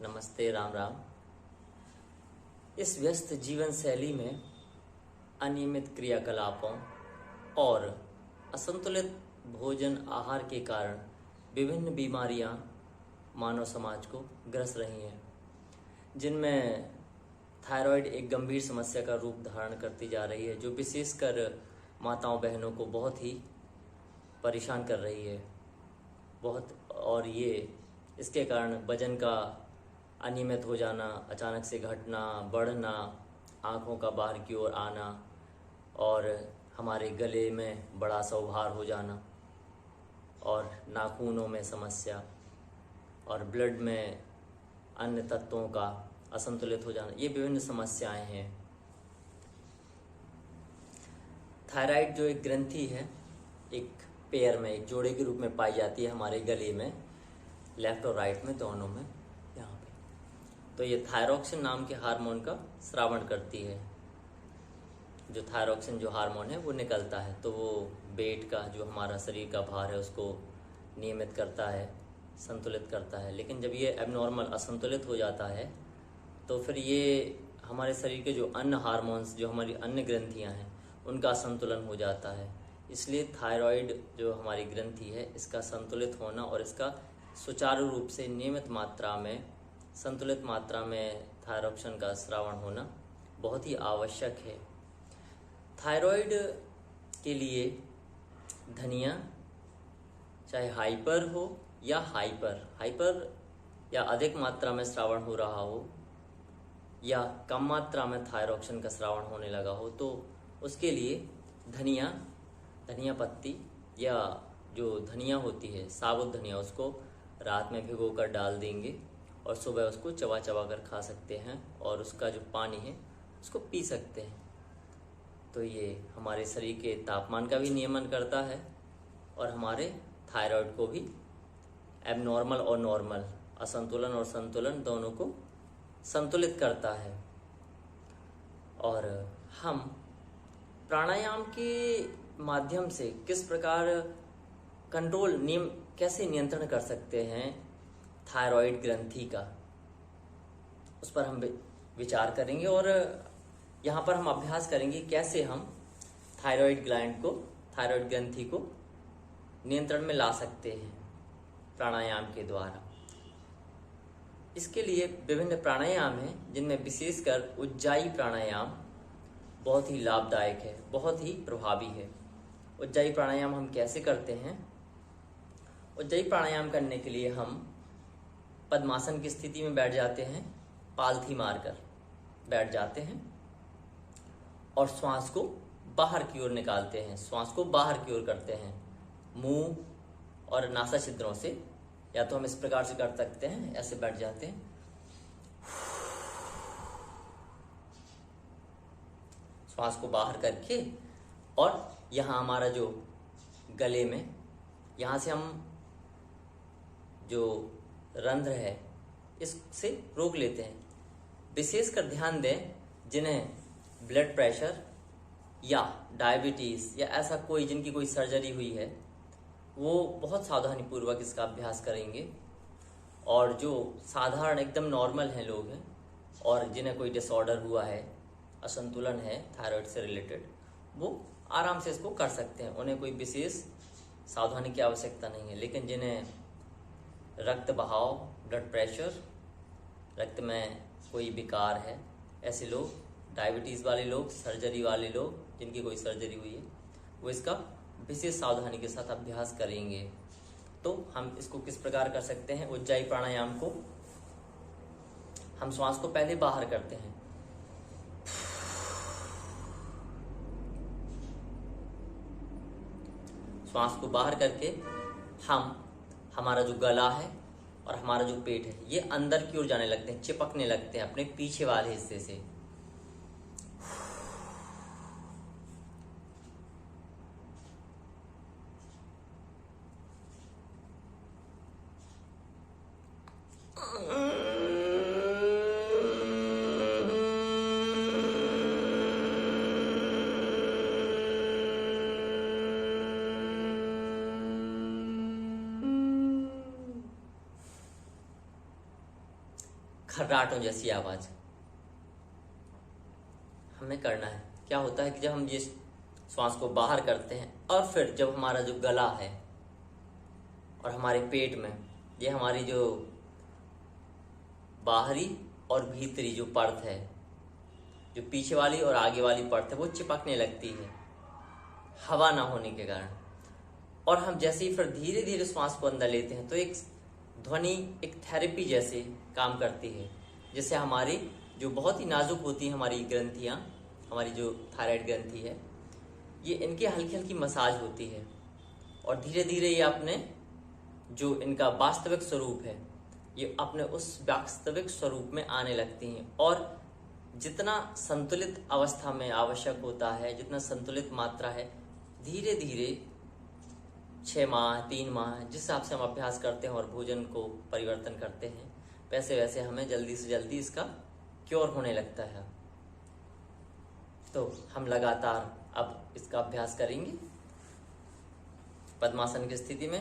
नमस्ते, राम राम। इस व्यस्त जीवन शैली में अनियमित क्रियाकलापों और असंतुलित भोजन आहार के कारण विभिन्न बीमारियां मानव समाज को ग्रस रही हैं, जिनमें थायराइड एक गंभीर समस्या का रूप धारण करती जा रही है, जो विशेषकर माताओं बहनों को बहुत ही परेशान कर रही है और ये इसके कारण वजन का अनियमित हो जाना, अचानक से घटना, बढ़ना, आँखों का बाहर की ओर आना और हमारे गले में बड़ा सा उभार हो जाना और नाखूनों में समस्या और ब्लड में अन्य तत्वों का असंतुलित हो जाना, ये विभिन्न समस्याएं हैं। थायराइड जो एक ग्रंथि है, एक पेयर में, एक जोड़े के रूप में पाई जाती है हमारे गले में, लेफ्ट और राइट में, दोनों में, यहाँ पे। तो ये थायरोक्सिन नाम के हार्मोन का स्रावण करती है। जो थायरोक्सिन जो हार्मोन है वो निकलता है, तो वो वेट का, जो हमारा शरीर का भार है, उसको नियमित करता है, संतुलित करता है। लेकिन जब ये एबनॉर्मल, असंतुलित हो जाता है, तो फिर ये हमारे शरीर के जो अन्य हार्मोन्स, जो हमारी अन्य ग्रंथियाँ हैं, उनका असंतुलन हो जाता है। इसलिए थायराइड जो हमारी ग्रंथि है, इसका संतुलित होना और इसका सुचारू रूप से नियमित मात्रा में, संतुलित मात्रा में थायरोक्सिन का स्रावण होना बहुत ही आवश्यक है। थायराइड के लिए धनिया, चाहे हाइपर हो या हाइपर या अधिक मात्रा में स्रावण हो रहा हो या कम मात्रा में थायरोक्सिन का स्रावण होने लगा हो, तो उसके लिए धनिया पत्ती या जो धनिया होती है, साबुत धनिया, उसको रात में भिगो कर डाल देंगे और सुबह उसको चबा कर खा सकते हैं और उसका जो पानी है उसको पी सकते हैं। तो ये हमारे शरीर के तापमान का भी नियमन करता है और हमारे थायराइड को भी एबनॉर्मल और नॉर्मल, असंतुलन और संतुलन दोनों को संतुलित करता है। और हम प्राणायाम के माध्यम से किस प्रकार कैसे नियंत्रण कर सकते हैं थायराइड ग्रंथि का, उस पर हम विचार करेंगे और यहाँ पर हम अभ्यास करेंगे कैसे हम थायराइड ग्रंथि को नियंत्रण में ला सकते हैं प्राणायाम के द्वारा। इसके लिए विभिन्न प्राणायाम हैं, जिनमें विशेषकर उज्जाई प्राणायाम बहुत ही लाभदायक है, बहुत ही प्रभावी है। उज्जाई प्राणायाम हम कैसे करते हैं? उज्जाई प्राणायाम करने के लिए हम पद्मासन की स्थिति में बैठ जाते हैं, पालथी मारकर बैठ जाते हैं और श्वास को बाहर की ओर निकालते हैं, श्वास को बाहर की ओर करते हैं मुंह और नासा छिद्रों से। या तो हम इस प्रकार से कर सकते हैं, ऐसे बैठ जाते हैं, श्वास को बाहर करके, और यहाँ हमारा जो गले में, यहाँ से हम जो रंध्र है इससे रोक लेते हैं। विशेषकर ध्यान दें, जिन्हें ब्लड प्रेशर या डायबिटीज या ऐसा कोई, जिनकी कोई सर्जरी हुई है, वो बहुत सावधानी पूर्वक इसका अभ्यास करेंगे। और जो साधारण एकदम नॉर्मल हैं लोग हैं और जिन्हें कोई डिसऑर्डर हुआ है, असंतुलन है थायराइड से रिलेटेड, वो आराम से इसको कर सकते हैं, उन्हें कोई विशेष सावधानी की आवश्यकता नहीं है। लेकिन जिन्हें रक्त बहाव, ब्लड प्रेशर, रक्त में कोई विकार है, ऐसे लोग, डायबिटीज़ वाले लोग, सर्जरी वाले लोग, जिनकी कोई सर्जरी हुई है, वो इसका विशेष सावधानी के साथ अभ्यास करेंगे। तो हम इसको किस प्रकार कर सकते हैं? उज्जाई प्राणायाम को हम श्वास को पहले बाहर करते हैं, श्वास को बाहर करके हम, हमारा जो गला है और हमारा जो पेट है, ये अंदर की ओर जाने लगते हैं, चिपकने लगते हैं अपने पीछे वाले हिस्से से। खर्राटों जैसी आवाज हमें करना है। क्या होता है कि जब हम ये श्वास को बाहर करते हैं और फिर जब हमारा जो गला है और हमारे पेट में, ये हमारी जो बाहरी और भीतरी जो परत है, जो पीछे वाली और आगे वाली परत है, वो चिपकने लगती है हवा ना होने के कारण। और हम जैसे ही फिर धीरे धीरे श्वास को अंदर लेते हैं तो एक ध्वनि एक थेरेपी जैसे काम करती है, जिससे हमारी जो बहुत ही नाजुक होती है हमारी ग्रंथियां, हमारी जो थायराइड ग्रंथि है, ये इनकी हल्की हल्की मसाज होती है और धीरे धीरे ये अपने जो इनका वास्तविक स्वरूप है, ये अपने उस वास्तविक स्वरूप में आने लगती हैं। और जितना संतुलित अवस्था में आवश्यक होता है, जितना संतुलित मात्रा है, धीरे धीरे 6 माह 3 माह जिस हिसाब से हम अभ्यास करते हैं और भोजन को परिवर्तन करते हैं, वैसे वैसे हमें जल्दी से जल्दी इसका क्योर होने लगता है। तो हम लगातार अब इसका अभ्यास करेंगे। पद्मासन की स्थिति में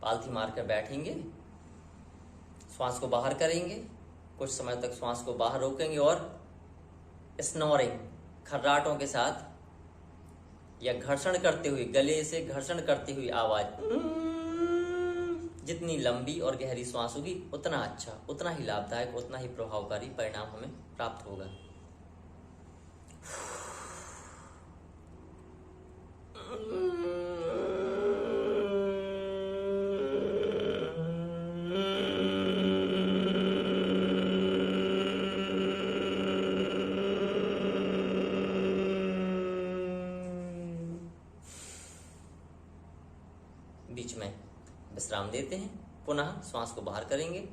पालथी मारकर बैठेंगे, श्वास को बाहर करेंगे, कुछ समय तक श्वास को बाहर रोकेंगे और स्नोरिंग, खर्राटों के साथ या घर्षण करते हुए, गले से घर्षण करती हुई आवाज, जितनी लंबी और गहरी श्वास होगी उतना अच्छा, उतना ही लाभदायक, उतना ही प्रभावकारी परिणाम हमें प्राप्त होगा। बीच में विश्राम देते हैं, पुनः श्वास को बाहर करेंगे।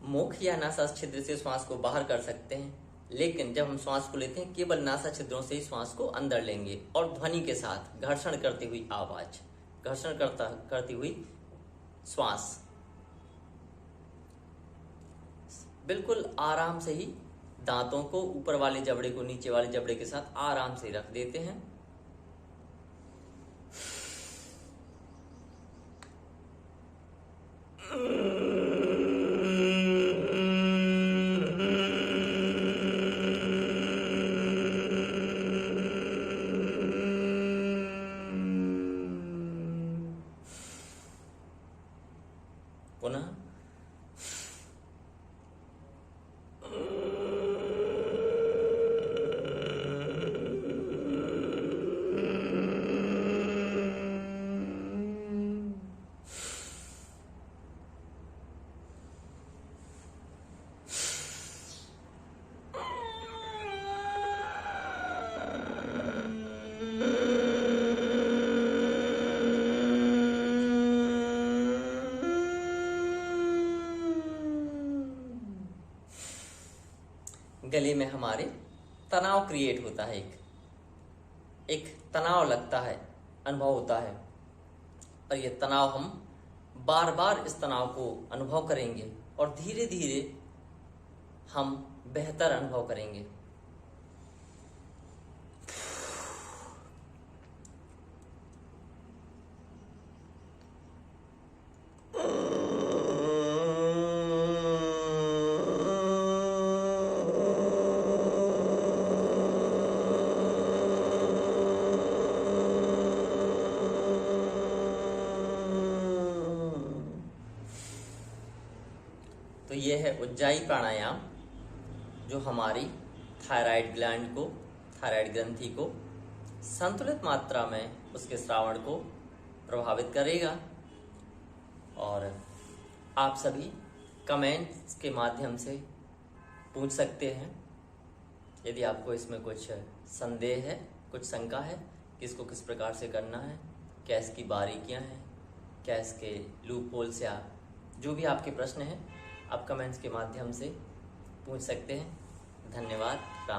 मुख या नासा छिद्र से श्वास को बाहर कर सकते हैं, लेकिन जब हम श्वास को लेते हैं केवल नासा छिद्रों से ही श्वास को अंदर लेंगे और ध्वनि के साथ घर्षण करती हुई आवाज, घर्षण करती हुई श्वास, बिल्कुल आराम से ही दांतों को ऊपर वाले जबड़े को नीचे वाले जबड़े के साथ आराम से रख देते हैं। पुनः गले में हमारे तनाव क्रिएट होता है, एक तनाव लगता है, अनुभव होता है, और ये तनाव हम बार बार इस तनाव को अनुभव करेंगे और धीरे धीरे हम बेहतर अनुभव करेंगे। तो ये है उज्जाई प्राणायाम, जो हमारी थायराइड ग्लैंड को, थायराइड ग्रंथि को संतुलित मात्रा में उसके श्रावण को प्रभावित करेगा। और आप सभी कमेंट्स के माध्यम से पूछ सकते हैं यदि आपको इसमें कुछ संदेह है, कुछ शंका है कि इसको किस प्रकार से करना है, क्या इसकी बारीकियां हैं, क्या इसके लूप होल्स, या जो भी आपके प्रश्न हैं आप कमेंट्स के माध्यम से पूछ सकते हैं। धन्यवाद। राम।